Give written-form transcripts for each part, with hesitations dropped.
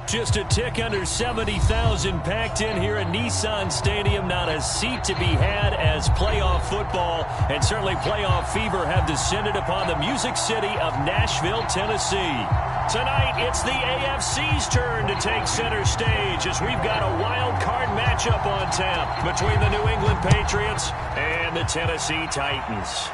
Just a tick under 70,000 packed in here at Nissan Stadium. Not a seat to be had as playoff football and certainly playoff fever have descended upon the Music City of Nashville, Tennessee. Tonight, it's the AFC's turn to take center stage as we've got a wild card matchup on tap between the New England Patriots and the Tennessee Titans.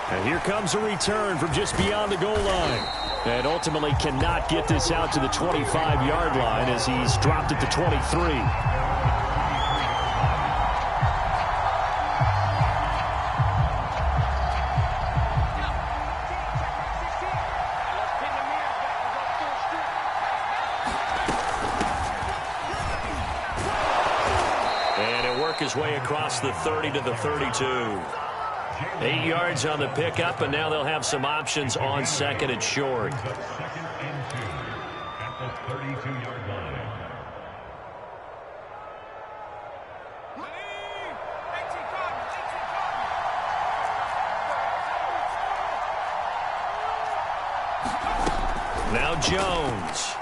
And here comes a return from just beyond the goal line. And ultimately cannot get this out to the 25-yard line as he's dropped it to 23. And he'll work his way across the 30 to the 32. 8 yards on the pickup, and now they'll have some options on second and short. Now Jones.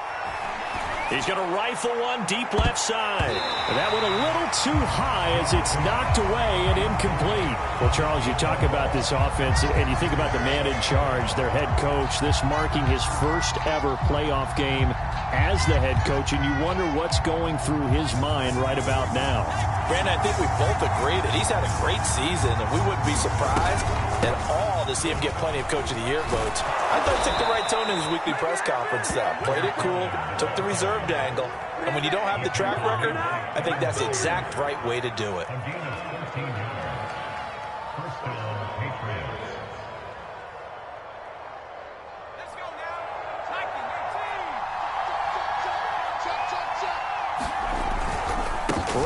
He's going to rifle one deep left side. That one a little too high as it's knocked away and incomplete. Well, Charles, you talk about this offense and you think about the man in charge, their head coach, this marking his first ever playoff game as the head coach, and you wonder what's going through his mind right about now. Brandon, I think we both agree that he's had a great season, and we wouldn't be surprised at all to see him get plenty of Coach of the Year votes. I thought he took the right tone in his weekly press conference. Played it cool, took the reserved angle, and when you don't have the track record, I think that's the exact right way to do it.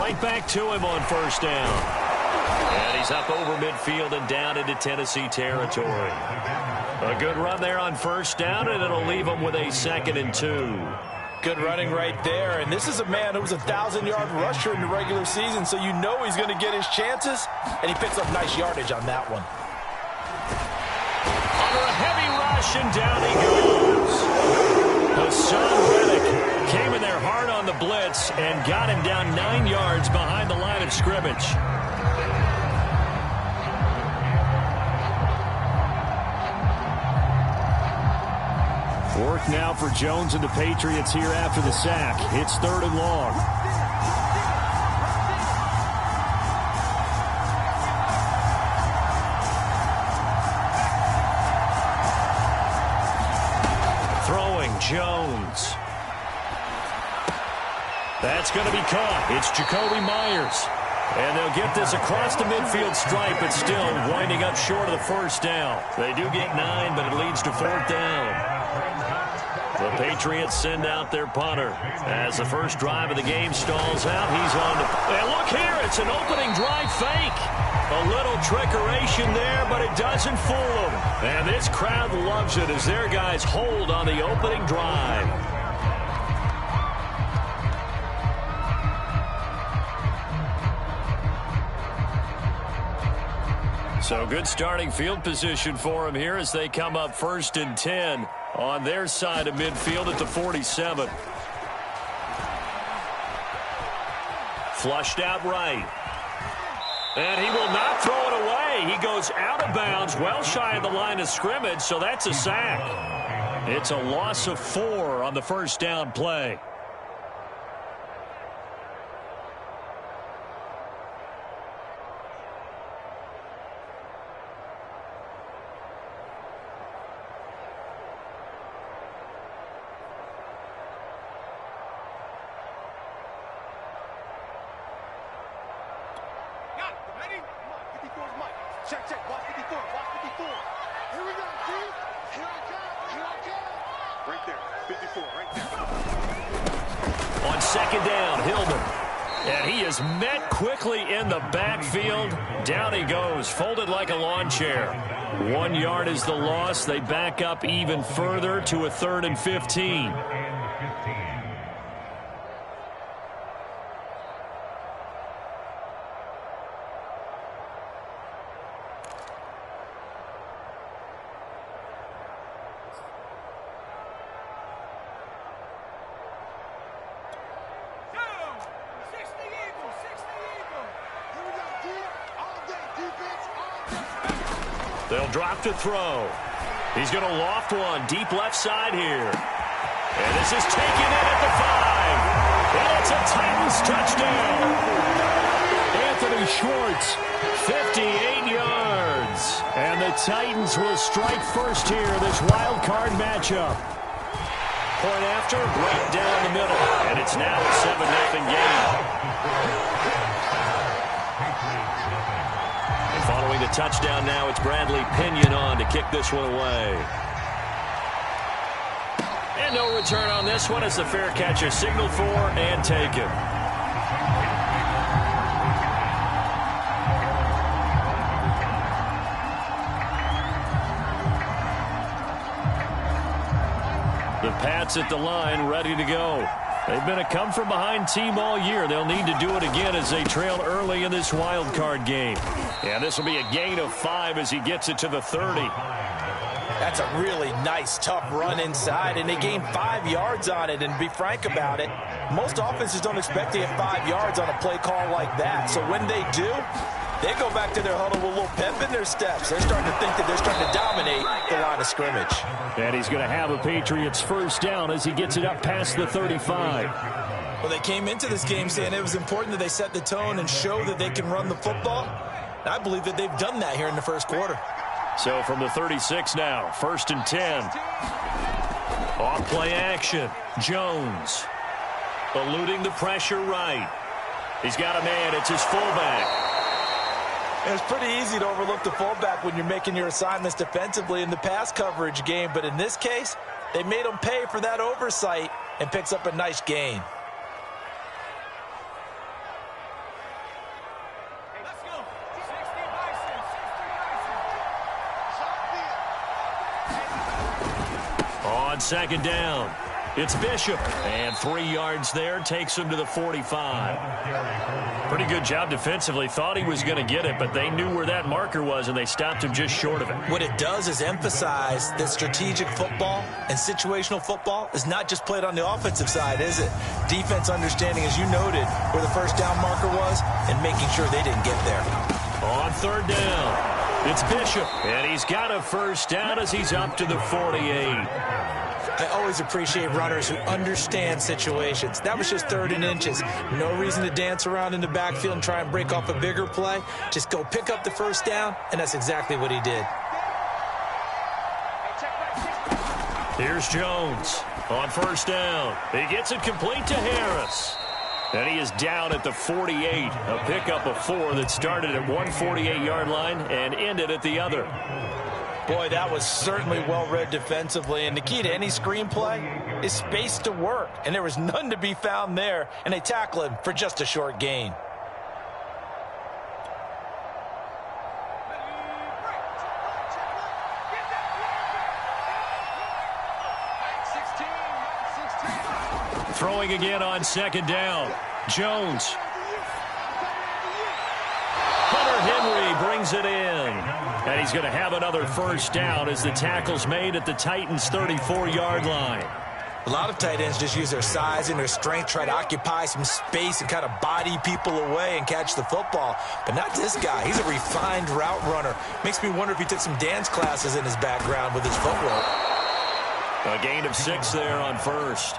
Right back to him on first down. And he's up over midfield and down into Tennessee territory. A good run there on first down, and it'll leave him with a 2nd and 2. Good running right there, and this is a man who was a 1,000-yard rusher in the regular season, so you know he's going to get his chances, and he picks up nice yardage on that one. Under a heavy rush, and down he goes. Hassan Reddick came in there hard on the blitz and got him down 9 yards behind the line of scrimmage. Work now for Jones and the Patriots here after the sack. It's 3rd and long. Throwing Jones. That's going to be caught. It's Jacoby Myers. And they'll get this across the midfield stripe, but still winding up short of the first down. They do get 9, but it leads to 4th down. The Patriots send out their punter. As the first drive of the game stalls out, he's on to... And look here, it's an opening drive fake. A little trickeration there, but it doesn't fool them. And this crowd loves it as their guys hold on the opening drive. So good starting field position for them here as they come up 1st and 10 on their side of midfield at the 47. Flushed out right. And he will not throw it away. He goes out of bounds, well shy of the line of scrimmage, so that's a sack. It's a loss of 4 on the first down play. Check, check. Watch 54. Watch 54. Here we go, G. Here I come. Here I come. Right there. 54. Right there. On 2nd down, Hillman. And he is met quickly in the backfield. Down he goes, folded like a lawn chair. 1 yard is the loss. They back up even further to a 3rd and 15. They'll drop to throw. He's going to loft one deep left side here. And this is taken in at the 5. And it's a Titans touchdown. Anthony Schwartz, 58 yards. And the Titans will strike first here, this wild card matchup. Point after, right down the middle. And it's now a 7-0 game. And following the touchdown now, it's Bradley Pinion on to kick this one away. And no return on this one as the fair catch is signaled for and taken. The Pats at the line, ready to go. They've been a come-from-behind team all year. They'll need to do it again as they trail early in this wild card game. And this will be a gain of 5 as he gets it to the 30. That's a really nice, tough run inside, and they gained 5 yards on it. And to be frank about it, most offenses don't expect to get 5 yards on a play call like that. So when they do, they go back to their huddle with a little pep in their steps. They're starting to think that they're starting to dominate the line of scrimmage. And he's going to have a Patriots first down as he gets it up past the 35. Well, they came into this game saying it was important that they set the tone and show that they can run the football. And I believe that they've done that here in the first quarter. So from the 36 now, 1st and 10. Off play action. Jones eluding the pressure right. He's got a man. It's his fullback. It's pretty easy to overlook the fullback when you're making your assignments defensively in the pass coverage game. But in this case, they made him pay for that oversight and picks up a nice gain. On 2nd down, it's Bishop. And 3 yards there takes him to the 45. Pretty good job defensively. Thought he was going to get it, but they knew where that marker was, and they stopped him just short of it. What it does is emphasize that strategic football and situational football is not just played on the offensive side, is it? Defense understanding, as you noted, where the first down marker was and making sure they didn't get there. On 3rd down, it's Bishop, and he's got a first down as he's up to the 48. I always appreciate runners who understand situations. That was just 3rd and inches. No reason to dance around in the backfield and try and break off a bigger play. Just go pick up the first down, and that's exactly what he did. Here's Jones on 1st down. He gets it complete to Harris. And he is down at the 48. A pickup of 4 that started at one 48-yard line and ended at the other. Boy, that was certainly well-read defensively, and the key to any screenplay is space to work, and there was none to be found there, and they tackle him for just a short gain. Throwing again on 2nd down. Jones. Hunter Henry brings it in. And he's going to have another first down as the tackle's made at the Titans' 34-yard line. A lot of tight ends just use their size and their strength, try to occupy some space and kind of body people away and catch the football. But not this guy. He's a refined route runner. Makes me wonder if he took some dance classes in his background with his footwork. A gain of 6 there on 1st.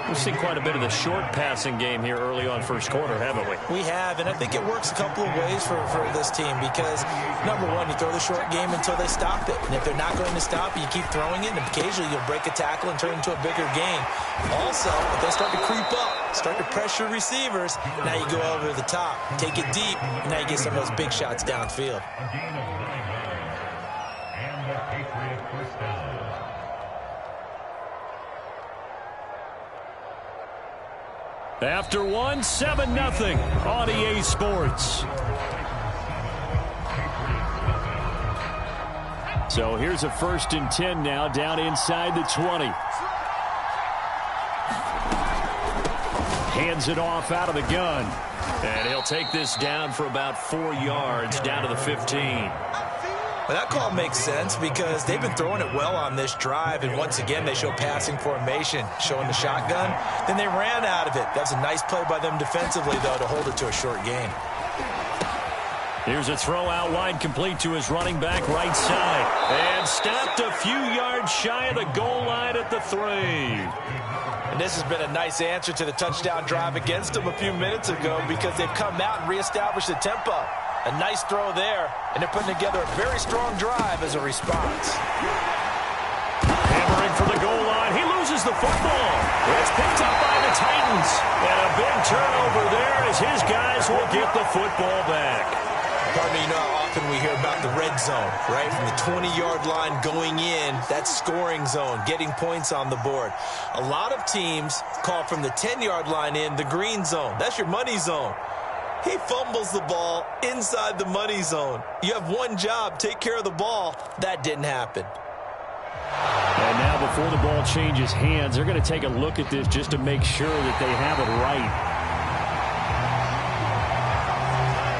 We've seen quite a bit of the short passing game here early on 1st quarter, haven't we? We have, and I think it works a couple of ways for this team because, number one, you throw the short game until they stop it. And if they're not going to stop it, you keep throwing it, and occasionally you'll break a tackle and turn it into a bigger gain. Also, if they start to creep up, start to pressure receivers, now you go over the top, take it deep, and now you get some of those big shots downfield. After 1, 7-0 on EA Sports. So here's a 1st and 10 now down inside the 20. Hands it off out of the gun. And he'll take this down for about 4 yards down to the 15. Well, that call makes sense because they've been throwing it well on this drive, and once again they show passing formation, showing the shotgun. Then they ran out of it. That's a nice play by them defensively, though, to hold it to a short gain. Here's a throw out wide, complete to his running back right side. And stopped a few yards shy of the goal line at the 3. And this has been a nice answer to the touchdown drive against them a few minutes ago because they've come out and reestablished the tempo. A nice throw there, and they're putting together a very strong drive as a response. Hammering for the goal line. He loses the football. It's picked up by the Titans. And a big turnover there as his guys will get the football back. Pardon me, you know how often we hear about the red zone, right? From the 20-yard line going in, that scoring zone, getting points on the board. A lot of teams call from the 10-yard line in the green zone. That's your money zone. He fumbles the ball inside the money zone. You have one job, take care of the ball. That didn't happen. And now before the ball changes hands, they're going to take a look at this just to make sure that they have it right.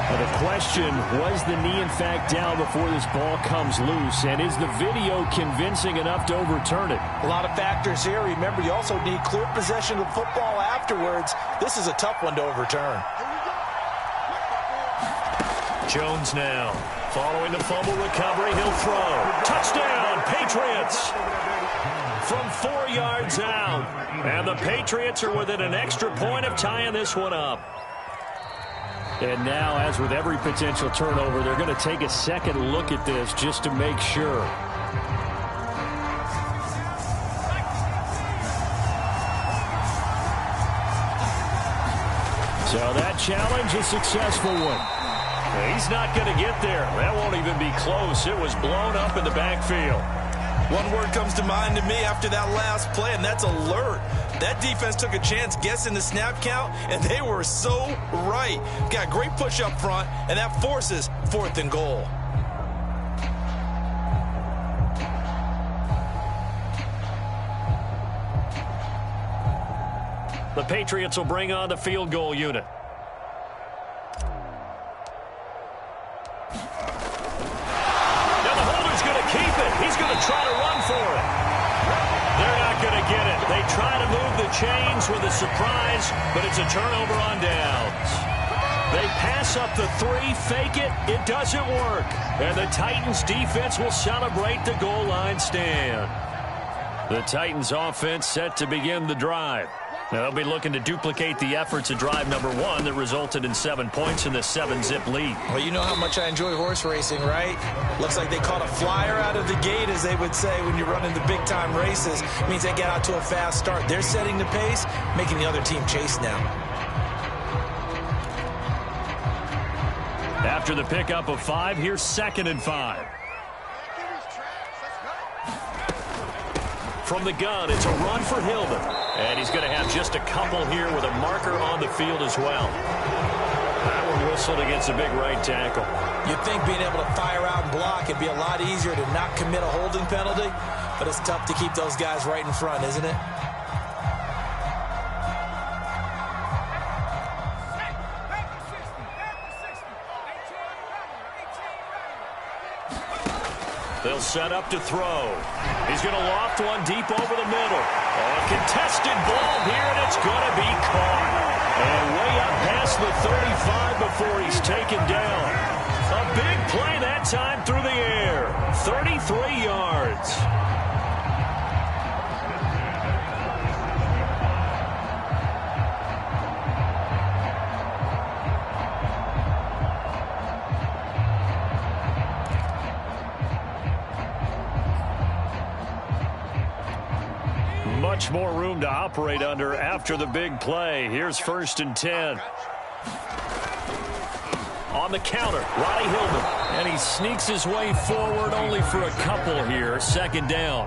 Now the question, was the knee in fact down before this ball comes loose? And is the video convincing enough to overturn it? A lot of factors here. Remember, you also need clear possession of the football afterwards. This is a tough one to overturn. Jones now. Following the fumble recovery, he'll throw. Touchdown, Patriots! From 4 yards out. And the Patriots are within an extra point of tying this one up. And now, as with every potential turnover, they're going to take a second look at this just to make sure. So that challenge, a successful one. He's not going to get there. That won't even be close. It was blown up in the backfield. One word comes to mind to me after that last play, and that's alert. That defense took a chance guessing the snap count, and they were so right. Got a great push up front, and that forces 4th and goal. The Patriots will bring on the field goal unit. He's going to try to run for it. They're not going to get it. They try to move the chains with a surprise, but it's a turnover on downs. They pass up the 3, fake it. It doesn't work. And the Titans defense will celebrate the goal line stand. The Titans offense set to begin the drive. Now they'll be looking to duplicate the efforts of drive number 1 that resulted in 7 points in the 7-zip lead. Well, you know how much I enjoy horse racing, right? Looks like they caught a flyer out of the gate, as they would say when you're running the big-time races. It means they get out to a fast start. They're setting the pace, making the other team chase now. After the pickup of 5, here's 2nd and 5. From the gun, it's a run for Hillman. And he's going to have just a couple here with a marker on the field as well. That one whistled against a big right tackle. You'd think being able to fire out and block would be a lot easier to not commit a holding penalty, but it's tough to keep those guys right in front, isn't it? They'll set up to throw. He's going to loft one deep over the middle. A contested ball here, and it's going to be caught. And way up past the 35 before he's taken down. A big play that time through the air. 33 yards. Much more room to operate under after the big play. Here's 1st and 10. On the counter, Ronnie Hillman. And he sneaks his way forward only for a couple here. 2nd down.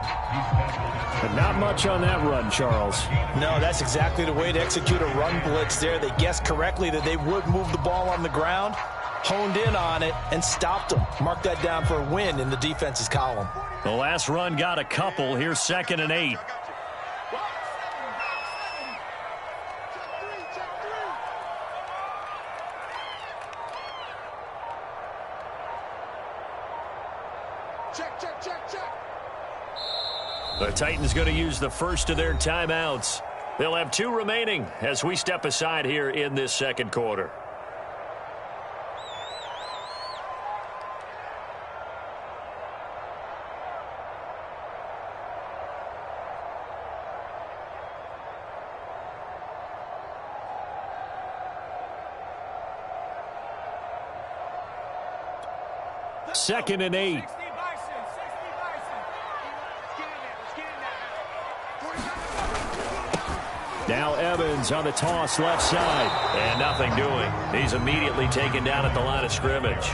But not much on that run, Charles. No, that's exactly the way to execute a run blitz there. They guessed correctly that they would move the ball on the ground, honed in on it, and stopped them. Mark that down for a win in the defense's column. The last run got a couple. Here's 2nd and 8. The Titans going to use the first of their timeouts. They'll have 2 remaining as we step aside here in this 2nd quarter. 2nd and 8. Now Evans on the toss left side. And nothing doing. He's immediately taken down at the line of scrimmage.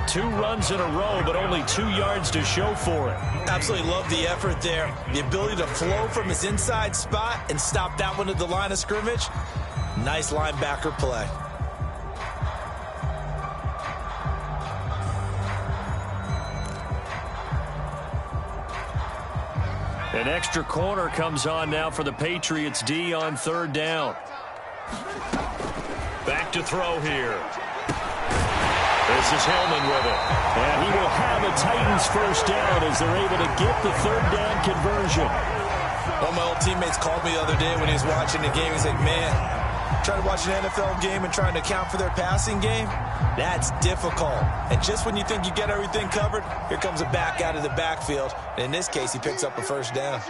2 runs in a row, but only 2 yards to show for it. Absolutely love the effort there. The ability to flow from his inside spot and stop that one at the line of scrimmage. Nice linebacker play. An extra corner comes on now for the Patriots D on 3rd down. Back to throw here. This is Hillman with it. And he will have a Titans first down as they're able to get the 3rd down conversion. One of my old teammates called me the other day when he was watching the game. He's like, man, trying to watch an NFL game and trying to account for their passing game, that's difficult. And just when you think you get everything covered, here comes a back out of the backfield. And in this case, he picks up a first down.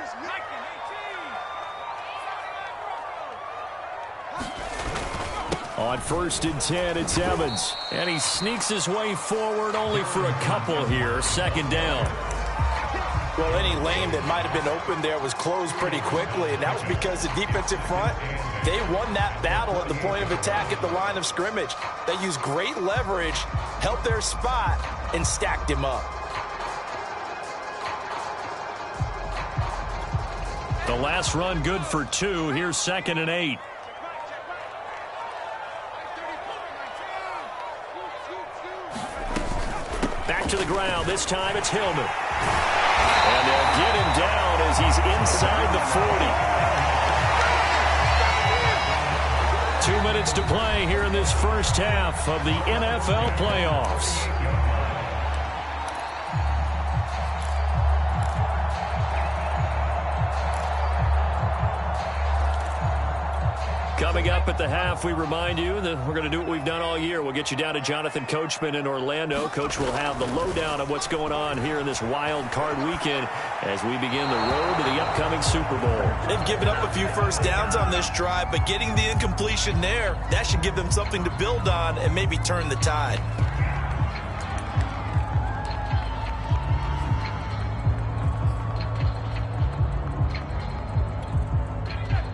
On 1st and 10, it's Evans. And he sneaks his way forward only for a couple here. 2nd down. Well, any lane that might have been open there was closed pretty quickly, and that was because the defensive front, they won that battle at the point of attack at the line of scrimmage. They used great leverage, held their spot, and stacked him up. The last run good for 2. Here's 2nd and 8. Back to the ground. This time it's Hillman. And they'll get him down as he's inside the 40. 2 minutes to play here in this first half of the NFL playoffs. Coming up at the half, we remind you that we're going to do what we've done all year. We'll get you down to Jonathan Coachman in Orlando. Coach will have the lowdown of what's going on here in this wild card weekend as we begin the road to the upcoming Super Bowl. They've given up a few first downs on this drive, but getting the incompletion there, that should give them something to build on and maybe turn the tide.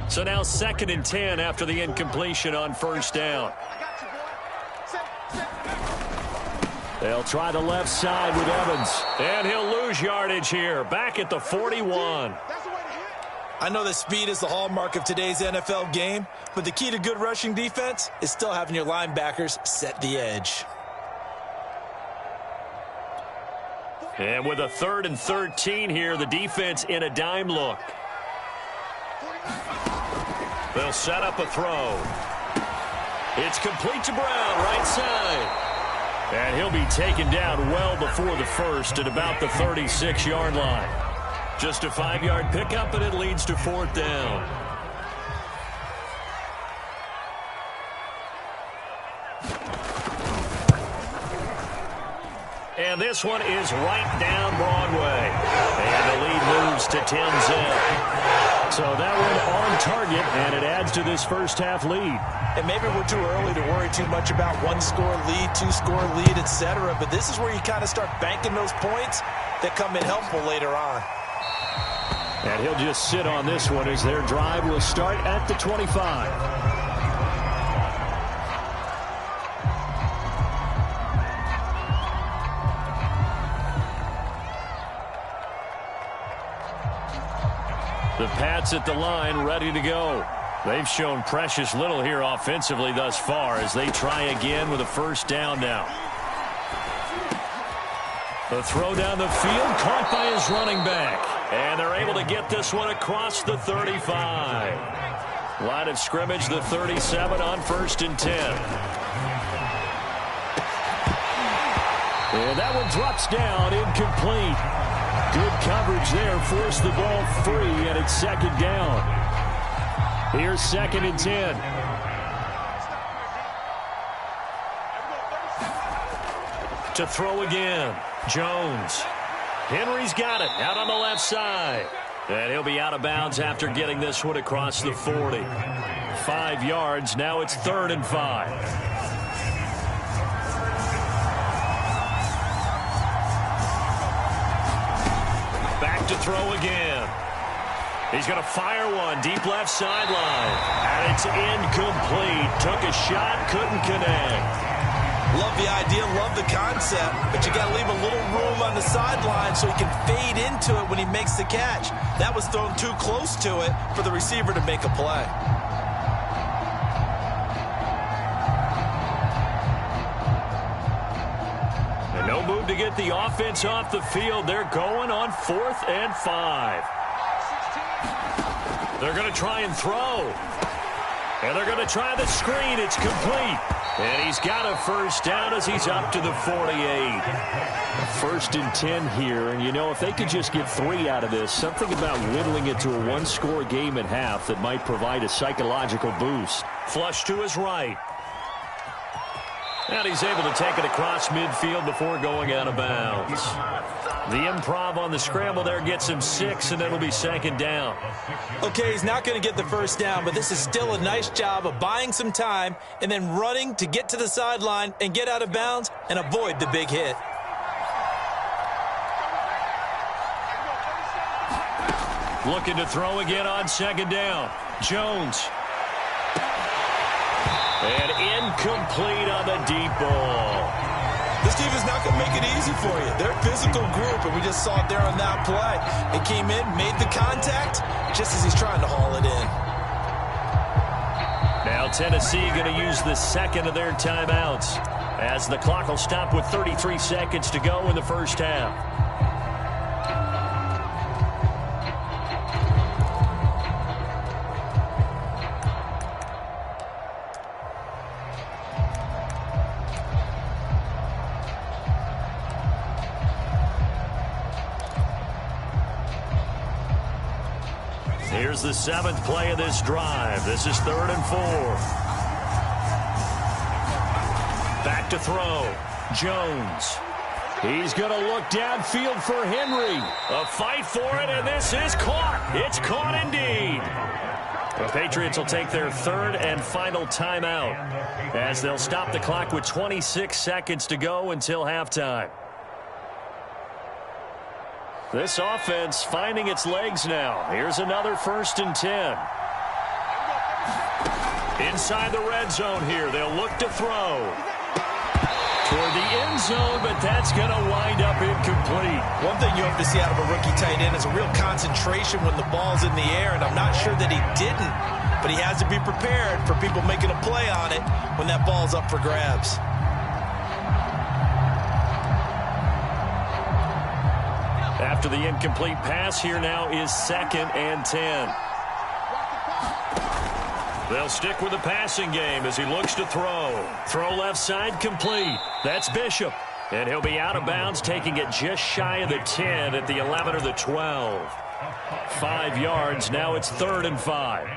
So now 2nd and 10 after the incompletion on 1st down. They'll try the left side with Evans. And he'll lose yardage here. Back at the 41. I know that speed is the hallmark of today's NFL game, but the key to good rushing defense is still having your linebackers set the edge. And with a 3rd and 13 here, the defense in a dime look. They'll set up a throw. It's complete to Brown, right side. And he'll be taken down well before the first at about the 36-yard line. Just a 5-yard pickup, and it leads to 4th down. And this one is right down Broadway. And the lead moves to 10-zip. So that one on target, and it adds to this first half lead. And maybe we're too early to worry too much about 1-score lead, 2-score lead, etc. But this is where you kind of start banking those points that come in helpful later on. And he'll just sit on this one as their drive will start at the 25. The Pats at the line, ready to go. They've shown precious little here offensively thus far as they try again with a first down now. The throw down the field, caught by his running back. And they're able to get this one across the 35. Line of scrimmage, the 37 on 1st and 10. And that one drops down, incomplete. Good coverage there, forced the ball free, and it's 2nd down. Here's 2nd and 10. To throw again, Jones. Henry's got it, out on the left side. And he'll be out of bounds after getting this one across the 40. 5 yards, now it's 3rd and 5. look to throw again. He's going to fire one deep left sideline. And it's incomplete. Took a shot, couldn't connect. Love the idea, love the concept, but you got to leave a little room on the sideline so he can fade into it when he makes the catch. That was thrown too close to it for the receiver to make a play. And no move to get the offense off the field. They're going on 4th and 5. They're going to try and throw. And they're going to try the screen. It's complete. And he's got a first down as he's up to the 48. 1st and 10 here. And, you know, if they could just get 3 out of this, something about whittling it to a one-score game at half that might provide a psychological boost. Flush to his right. And he's able to take it across midfield before going out of bounds. The improv on the scramble there gets him 6, and it'll be 2nd down. Okay, he's not going to get the first down, but this is still a nice job of buying some time and then running to get to the sideline and get out of bounds and avoid the big hit. Looking to throw again on 2nd down. Jones. And incomplete on the deep ball. This team is not going to make it easy for you. They're a physical group, and we just saw it there on that play. It came in, made the contact, just as he's trying to haul it in. Now Tennessee going to use the 2nd of their timeouts as the clock will stop with 33 seconds to go in the first half. Here's the 7th play of this drive. This is 3rd and 4. Back to throw. Jones. He's going to look downfield for Henry. A fight for it, and this is caught. It's caught indeed. The Patriots will take their 3rd and final timeout as they'll stop the clock with 26 seconds to go until halftime. This offense finding its legs now. Here's another 1st and 10. Inside the red zone here. They'll look to throw. Toward the end zone, but that's going to wind up incomplete. One thing you hope to see out of a rookie tight end is a real concentration when the ball's in the air, and I'm not sure that he didn't, but he has to be prepared for people making a play on it when that ball's up for grabs. After the incomplete pass, here now is 2nd and 10. They'll stick with the passing game as he looks to throw. Throw left side complete. That's Bishop. And he'll be out of bounds, taking it just shy of the 10 at the 11 or the 12. 5 yards. Now it's 3rd and 5.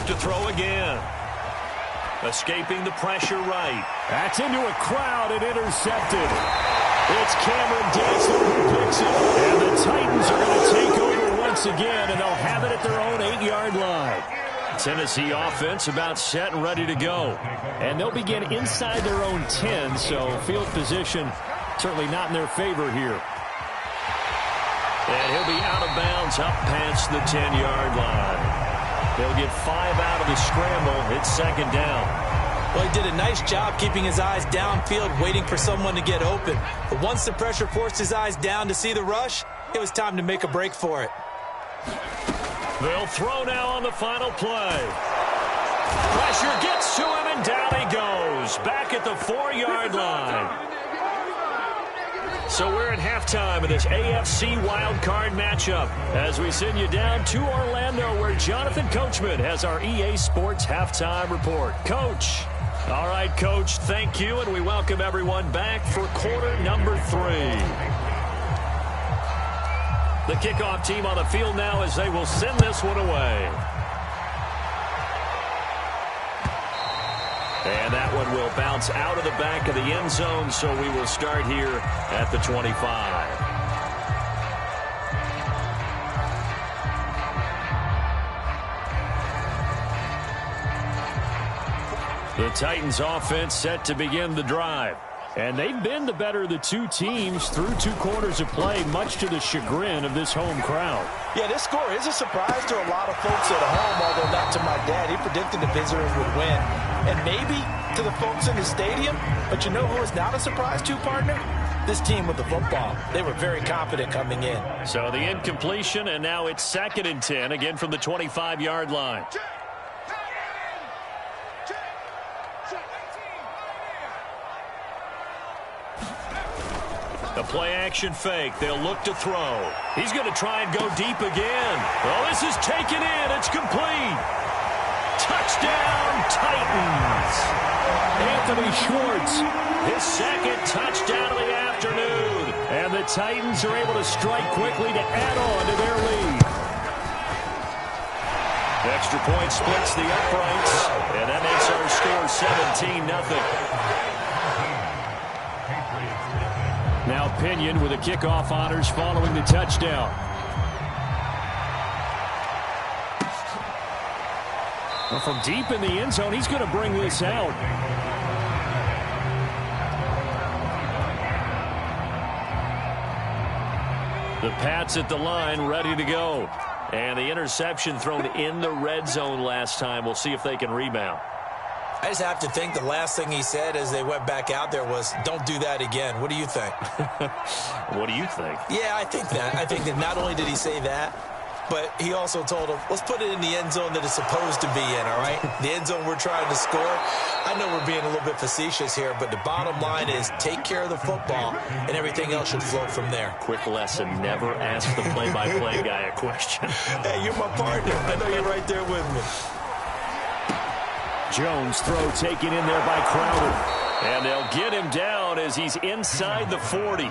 To throw again. Escaping the pressure right. That's into a crowd and intercepted. It's Cameron Dantzler who picks it. And the Titans are going to take over once again, and they'll have it at their own 8-yard line. Tennessee offense about set and ready to go. And they'll begin inside their own 10, so field position certainly not in their favor here. And he'll be out of bounds up past the 10-yard line. They'll get 5 out of the scramble. It's 2nd down. Well, he did a nice job keeping his eyes downfield, waiting for someone to get open. But once the pressure forced his eyes down to see the rush, it was time to make a break for it. They'll throw now on the final play. Pressure gets to him, and down he goes. Back at the 4-yard line. So we're at halftime of this AFC wildcard matchup as we send you down to Orlando where Jonathan Coachman has our EA Sports halftime report. Coach. All right, Coach, thank you, and we welcome everyone back for quarter number 3. The kickoff team on the field now as they will send this one away. And that one will bounce out of the back of the end zone, so we will start here at the 25. The Titans offense set to begin the drive. And they've been the better of the two teams through 2 quarters of play, much to the chagrin of this home crowd. Yeah, this score is a surprise to a lot of folks at home, although not to my dad. He predicted the visitors would win. And maybe to the folks in the stadium. But you know who is not a surprise to, partner? This team with the football. They were very confident coming in. So the incompletion, and now it's 2nd and 10, again from the 25-yard line. A play-action fake. They'll look to throw. He's going to try and go deep again. Oh, this is taken in. It's complete. Touchdown, Titans. Anthony Schwartz, his 2nd touchdown of the afternoon. And the Titans are able to strike quickly to add on to their lead. Extra point splits the uprights. And that makes our score 17-0. Now Pinion with the kickoff honors following the touchdown. Well, from deep in the end zone, he's going to bring this out. The Pats at the line, ready to go. And the interception thrown in the red zone last time. We'll see if they can rebound. I just have to think the last thing he said as they went back out there was, don't do that again. What do you think? What do you think? Yeah, I think that. I think that not only did he say that, but he also told him, let's put it in the end zone that it's supposed to be in, all right? The end zone we're trying to score. I know we're being a little bit facetious here, but the bottom line is take care of the football, and everything else should flow from there. Quick lesson, never ask the play-by-play guy a question. Hey, you're my partner. I know you're right there with me. Jones throw taken in there by Crowder. And they'll get him down as he's inside the 40.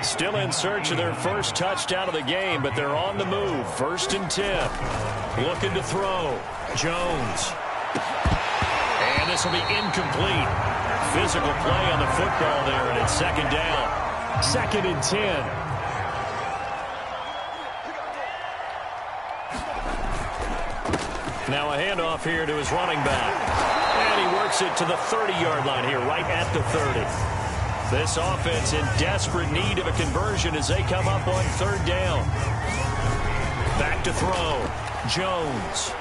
Still in search of their first touchdown of the game, but they're on the move. 1st and 10. Looking to throw. Jones. And this will be incomplete. Physical play on the football there, and it's 2nd down. 2nd and 10. Now a handoff here to his running back. And he works it to the 30-yard line here, right at the 30. This offense in desperate need of a conversion as they come up on 3rd down. Back to throw. Jones.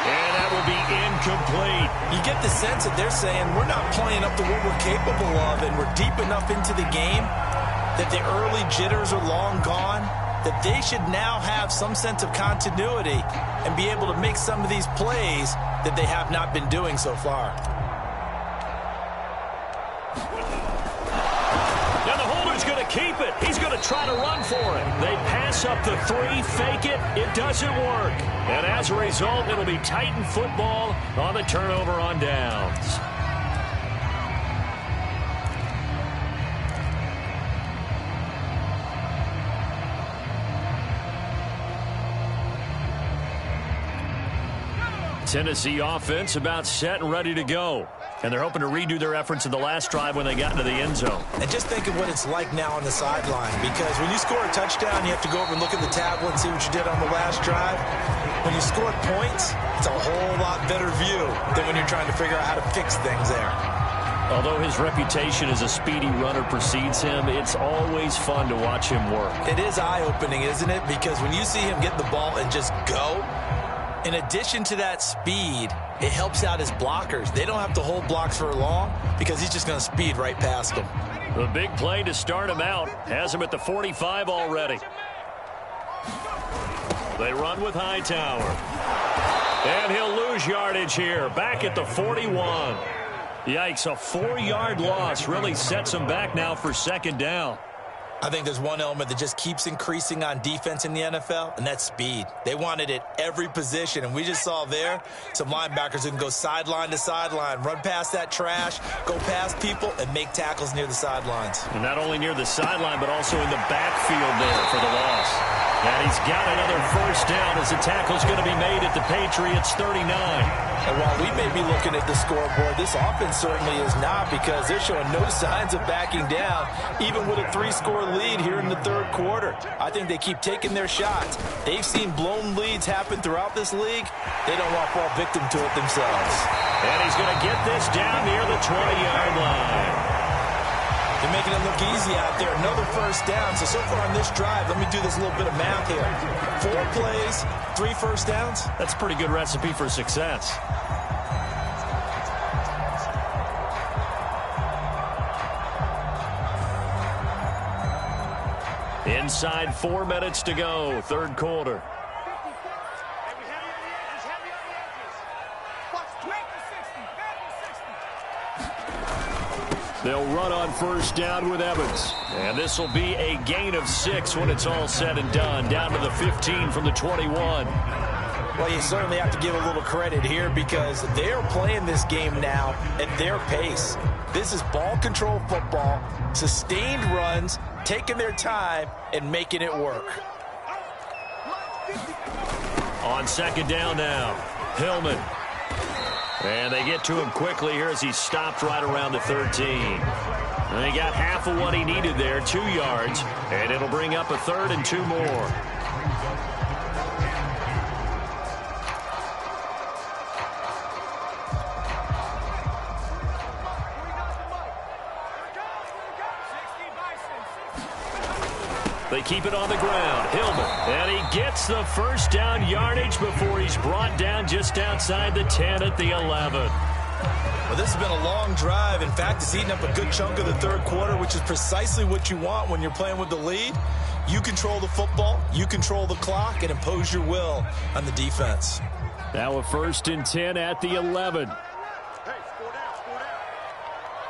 And that will be incomplete. You get the sense that they're saying we're not playing up to what we're capable of, and we're deep enough into the game that the early jitters are long gone, that they should now have some sense of continuity and be able to make some of these plays that they have not been doing so far. Now the holder's going to keep it. He's going to try to run for it. They pass up the 3, fake it. It doesn't work. And as a result, it'll be Titan football on the turnover on downs. Tennessee offense about set and ready to go. And they're hoping to redo their efforts in the last drive when they got into the end zone. And just think of what it's like now on the sideline, because when you score a touchdown, you have to go over and look at the tablet and see what you did on the last drive. When you score points, it's a whole lot better view than when you're trying to figure out how to fix things there. Although his reputation as a speedy runner precedes him, it's always fun to watch him work. It is eye-opening, isn't it? Because when you see him get the ball and just go, in addition to that speed, it helps out his blockers. They don't have to hold blocks for long because he's just going to speed right past them. The big play to start him out has him at the 45 already. They run with Hightower. And he'll lose yardage here, back at the 41. Yikes, a 4-yard loss really sets him back now for 2nd down. I think there's one element that just keeps increasing on defense in the NFL, and that's speed. They want it at every position, and we just saw there some linebackers who can go sideline to sideline, run past that trash, go past people, and make tackles near the sidelines. And not only near the sideline, but also in the backfield there for the loss. And he's got another first down as the tackle's going to be made at the Patriots' 39. And while we may be looking at the scoreboard, this offense certainly is not, because they're showing no signs of backing down, even with a 3-score lead here in the third quarter. I think they keep taking their shots. They've seen blown leads happen throughout this league. They don't want to fall victim to it themselves. And he's going to get this down near the 20-yard line. They're making it look easy out there. Another first down. So far on this drive, let me do this little bit of math here. 4 plays, 3 first downs. That's a pretty good recipe for success. Inside 4 minutes to go, third quarter. They'll run on first down with Evans. And this will be a gain of 6 when it's all said and done. Down to the 15 from the 21. Well, you certainly have to give a little credit here, because they're playing this game now at their pace. This is ball control football, sustained runs, taking their time and making it work. On second down now, Hillman. And they get to him quickly here as he stopped right around the 13. And he got half of what he needed there, 2 yards. And it'll bring up a 3rd and 2 more. They keep it on the ground. Hillman. And he gets the first down yardage before he's brought down just outside the 10 at the 11. Well, this has been a long drive. In fact, it's eaten up a good chunk of the third quarter, which is precisely what you want when you're playing with the lead. You control the football, you control the clock, and impose your will on the defense. Now a 1st and 10 at the 11. Hey, score down.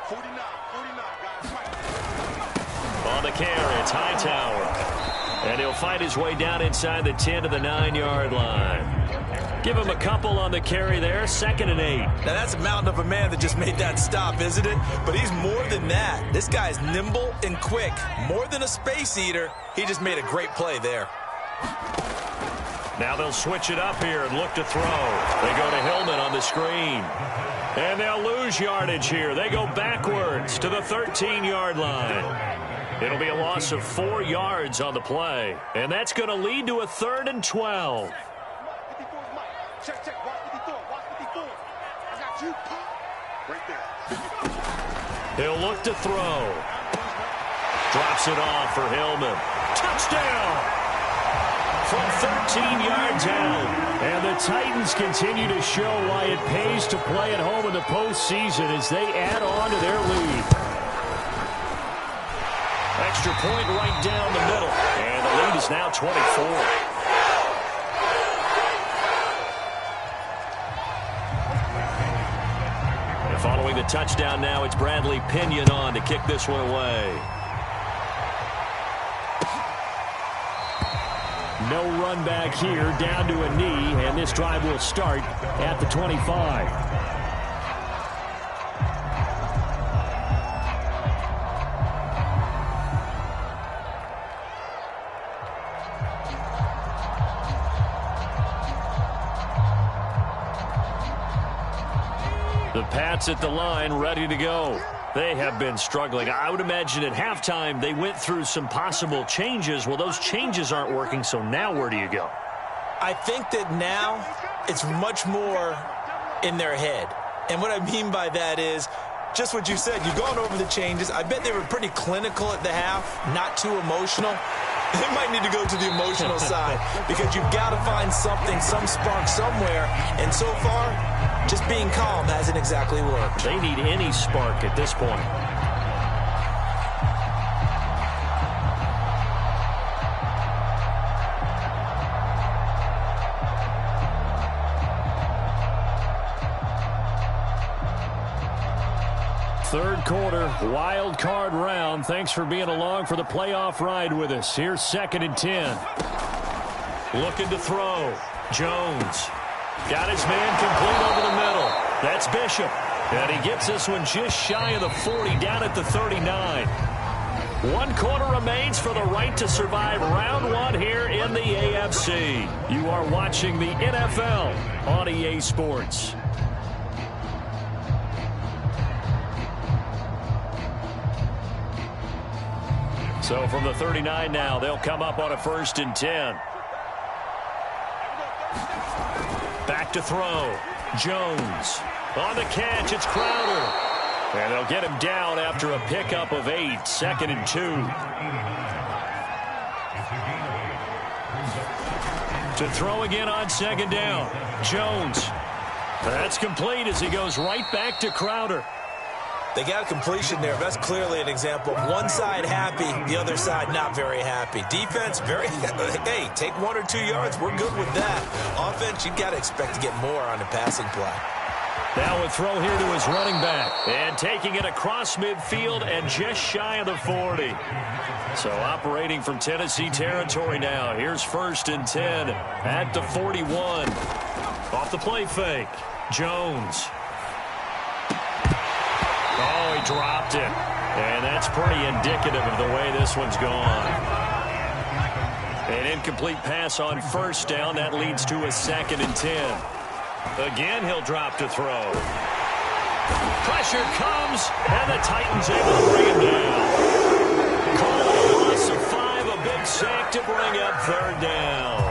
49, guys. On the carry, it's Hightower. And he'll fight his way down inside the 10 to the 9-yard line. Give him a couple on the carry there, 2nd and 8. Now, that's a mountain of a man that just made that stop, isn't it? But he's more than that. This guy's nimble and quick. More than a space eater, he just made a great play there. Now they'll switch it up here and look to throw. They go to Hillman on the screen. And they'll lose yardage here. They go backwards to the 13-yard line. It'll be a loss of 4 yards on the play. And that's going to lead to a 3rd and 12. Check. Watch 54. I got you. Right there. He'll look to throw. Drops it off for Hillman. Touchdown! From 13 yards out. And the Titans continue to show why it pays to play at home in the postseason as they add on to their lead. Extra point right down the middle. And the lead is now 24. And following the touchdown now, it's Bradley Pinion on to kick this one away. No run back here, down to a knee, and this drive will start at the 25. The Pats at the line, ready to go. They have been struggling. I would imagine at halftime they went through some possible changes. Well, those changes aren't working, so now where do you go? I think that now it's much more in their head. And what I mean by that is just what you said. You've gone over the changes. I bet they were pretty clinical at the half, not too emotional. They might need to go to the emotional side because you've got to find something, some spark somewhere. And so far, just being calm hasn't exactly worked. They need any spark at this point. Third quarter, wild card round. Thanks for being along for the playoff ride with us. Here's 2nd and 10. Looking to throw. Jones. Got his man complete over the middle. That's Bishop. And he gets this one just shy of the 40, down at the 39. 1 quarter remains for the right to survive round 1 here in in the AFC. You are watching the NFL on EA Sports. So from the 39 now, they'll come up on a 1st and 10. Back to throw. Jones. On the catch, it's Crowder. And they'll get him down after a pickup of 8, 2nd and 2. To throw again on 2nd down. Jones. That's complete as he goes right back to Crowder. They got a completion there. That's clearly an example of one side happy, the other side not very happy. Defense, hey, take 1 or 2 yards. We're good with that. Offense, you've got to expect to get more on the passing play. Now a throw here to his running back. And taking it across midfield and just shy of the 40. So operating from Tennessee territory now. Here's 1st and 10 at the 41. Off the play fake. Jones. Oh, he dropped it. And that's pretty indicative of the way this one's gone. An incomplete pass on 1st down. That leads to a 2nd and 10. Again, he'll drop to throw. Pressure comes, and the Titans able to bring him down. Call it a loss of 5, a big sack to bring up 3rd down.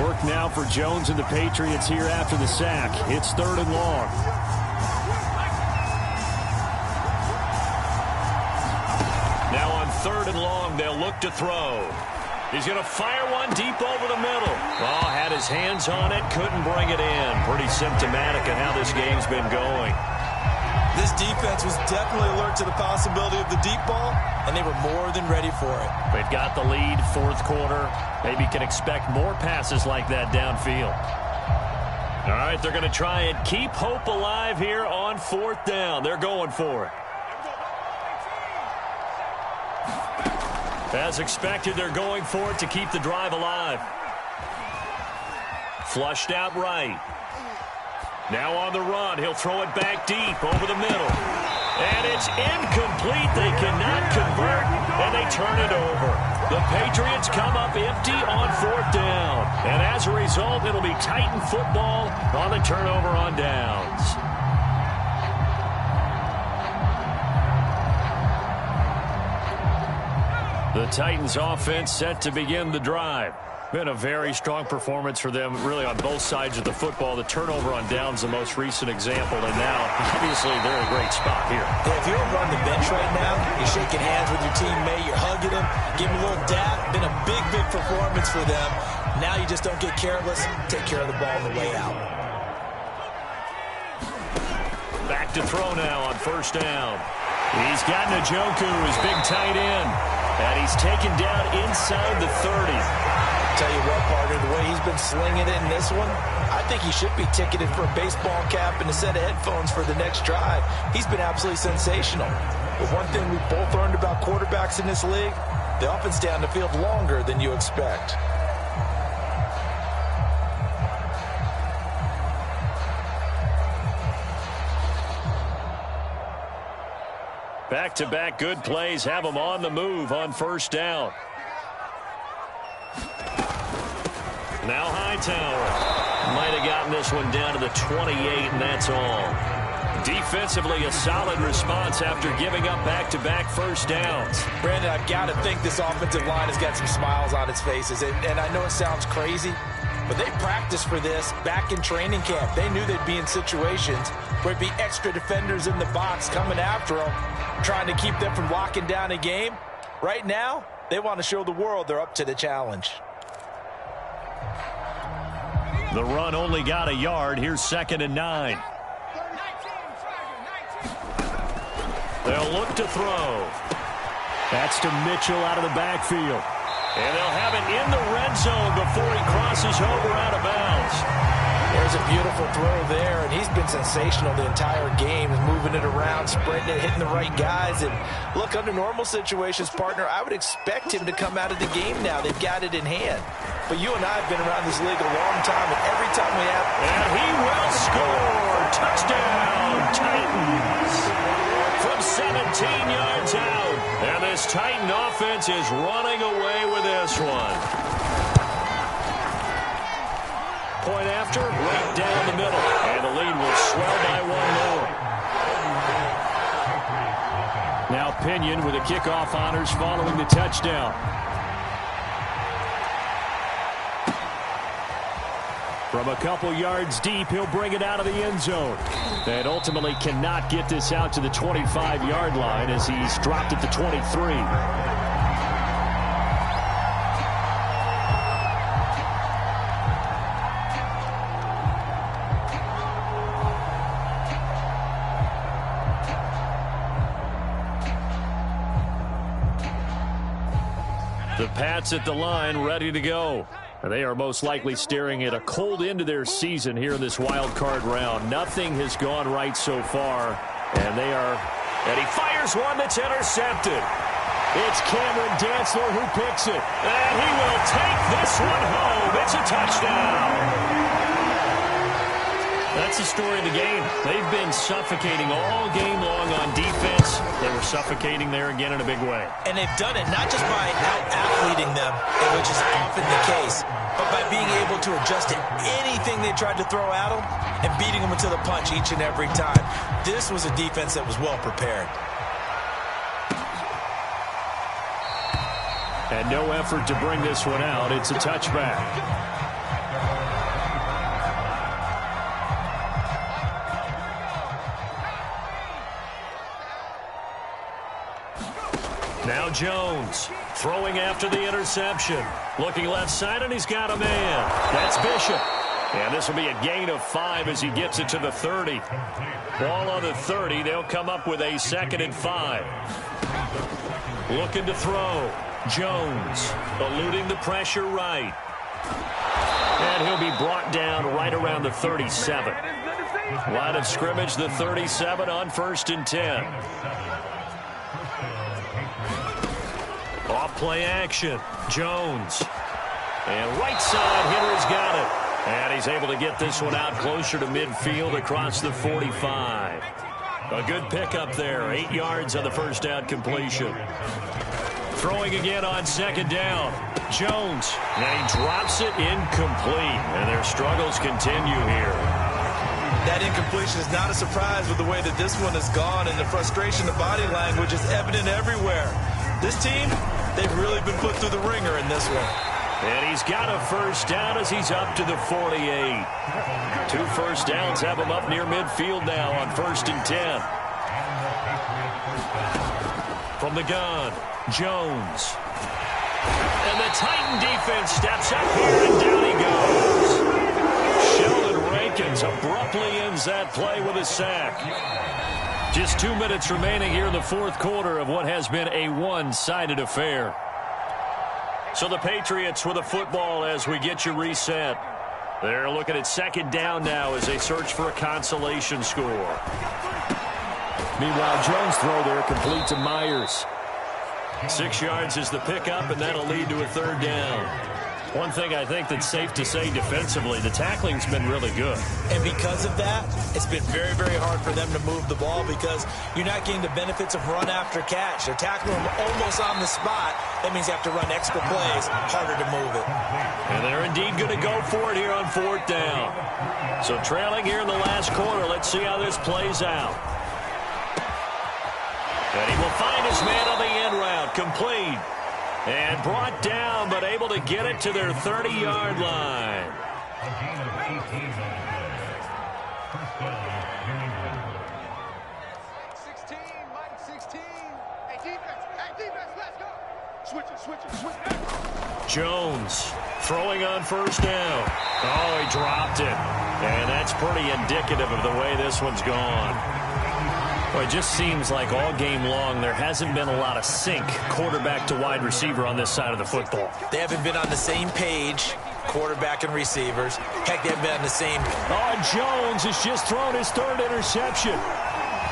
Work now for Jones and the Patriots here after the sack. It's 3rd and long. Now on 3rd and long, they'll look to throw. He's going to fire one deep over the middle. Oh, had his hands on it, couldn't bring it in. Pretty symptomatic of how this game's been going. This defense was definitely alert to the possibility of the deep ball, and they were more than ready for it. They've got the lead, 4th quarter. Maybe can expect more passes like that downfield. All right, they're going to try and keep hope alive here on 4th down. They're going for it. As expected, they're going for it to keep the drive alive. Flushed out right. Now on the run, he'll throw it back deep over the middle. And it's incomplete. They cannot convert, and they turn it over. The Patriots come up empty on 4th down. And as a result, it'll be Titan football on the turnover on downs. The Titans offense set to begin the drive. Been a very strong performance for them, really, on both sides of the football. The turnover on downs, the most recent example, and now, obviously, they're in a great spot here. Yeah, if you're on the bench right now, you're shaking hands with your teammate, you're hugging him, giving him a little dap. Been a big, big performance for them. Now you just don't get careless. Take care of the ball on the way out. Back to throw now on 1st down. He's got Njoku, his big tight end, and he's taken down inside the 30. Tell you what, partner, the way he's been slinging it in this one, I think he should be ticketed for a baseball cap and a set of headphones for the next drive. He's been absolutely sensational. But one thing we've both learned about quarterbacks in this league, they often stay on the field longer than you expect. Back-to-back good plays have them on the move on 1st down. Now Hightower. Might have gotten this one down to the 28, and that's all. Defensively, a solid response after giving up back-to-back 1st downs. Brandon, I've got to think this offensive line has got some smiles on its faces. And I know it sounds crazy, but they practiced for this back in training camp. They knew they'd be in situations where it'd be extra defenders in the box coming after them, trying to keep them from locking down a game. Right now, they want to show the world they're up to the challenge. The run only got a yard. Here's 2nd and 9. They'll look to throw. That's to Mitchell out of the backfield. And they'll have it in the red zone before he crosses over out of bounds. There's a beautiful throw there, and he's been sensational the entire game, moving it around, spreading it, hitting the right guys. And look, under normal situations, partner, I would expect him to come out of the game now. They've got it in hand. But you and I have been around this league a long time, and every time we have... And he will score! Touchdown, Titans! From him 17 yards out. And this Titan offense is running away with this one. Point after, right down the middle. And the lead will swell by one more. Now Pinion with the kickoff honors following the touchdown. From a couple yards deep, he'll bring it out of the end zone. And ultimately cannot get this out to the 25-yard line as he's dropped at the 23. The Pats at the line, ready to go. They are most likely staring at a cold end to their season here in this wild card round. Nothing has gone right so far, and he fires one that's intercepted. It's Cameron Dantzler who picks it, and he will take this one home. It's a touchdown. That's the story of the game. They've been suffocating all game long on defense. They were suffocating there again in a big way. And they've done it not just by out-athleting them, which is often the case, but by being able to adjust to anything they tried to throw at them and beating them into the punch each and every time. This was a defense that was well prepared. And no effort to bring this one out. It's a touchback. Now Jones throwing after the interception. Looking left side, and he's got a man. That's Bishop. And this will be a gain of 5 as he gets it to the 30. Ball on the 30. They'll come up with a 2nd and 5. Looking to throw. Jones eluding the pressure right. And he'll be brought down right around the 37. Line of scrimmage, the 37 on 1st and 10. Off play action. Jones. And right side, Hitter's got it. And he's able to get this one out closer to midfield across the 45. A good pickup there. 8 yards on the first down completion. Throwing again on 2nd down. Jones. And he drops it incomplete. And their struggles continue here. That incompletion is not a surprise with the way that this one has gone, and the frustration, the body language is evident everywhere. This team, they've really been put through the ringer in this one. And he's got a first down as he's up to the 48. 2 first downs have him up near midfield now on 1st and 10. From the gun, Jones. And the Titan defense steps up here, and down he goes. Sheldon Rankins abruptly ends that play with a sack. Just 2 minutes remaining here in the 4th quarter of what has been a one-sided affair. So the Patriots with the football as we get you reset. They're looking at 2nd down now as they search for a consolation score. Meanwhile, Jones' throw there complete to Myers. 6 yards is the pickup, and that'll lead to a 3rd down. One thing I think that's safe to say defensively, the tackling's been really good. And because of that, it's been very, very hard for them to move the ball because you're not getting the benefits of run after catch. They're tackling them almost on the spot. That means you have to run extra plays, harder to move it. And they're indeed going to go for it here on 4th down. So trailing here in the last quarter, let's see how this plays out. And he will find his man on the end route, complete. And brought down, but able to get it to their 30-yard line. Mike 16. Hey, defense, let's go. Switch it. Jones throwing on 1st down. Oh, he dropped it. And that's pretty indicative of the way this one's gone. Well, it just seems like all game long there hasn't been a lot of sync quarterback to wide receiver on this side of the football. They haven't been on the same page, quarterback and receivers. Heck, they haven't been on the same. Oh, Jones has just thrown his 3rd interception.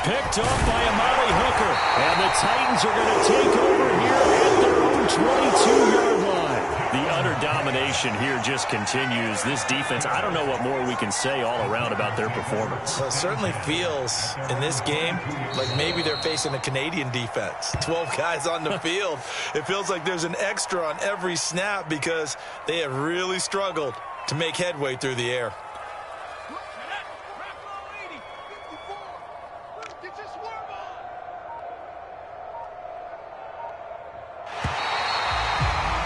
Picked up by Amari Hooker. And the Titans are going to take over here at their own 22-yard line. The utter dominance domination here just continues. This defense, I don't know what more we can say all around about their performance. Well, it certainly feels in this game like maybe they're facing a Canadian defense. 12 guys on the field. It feels like there's an extra on every snap because they have really struggled to make headway through the air.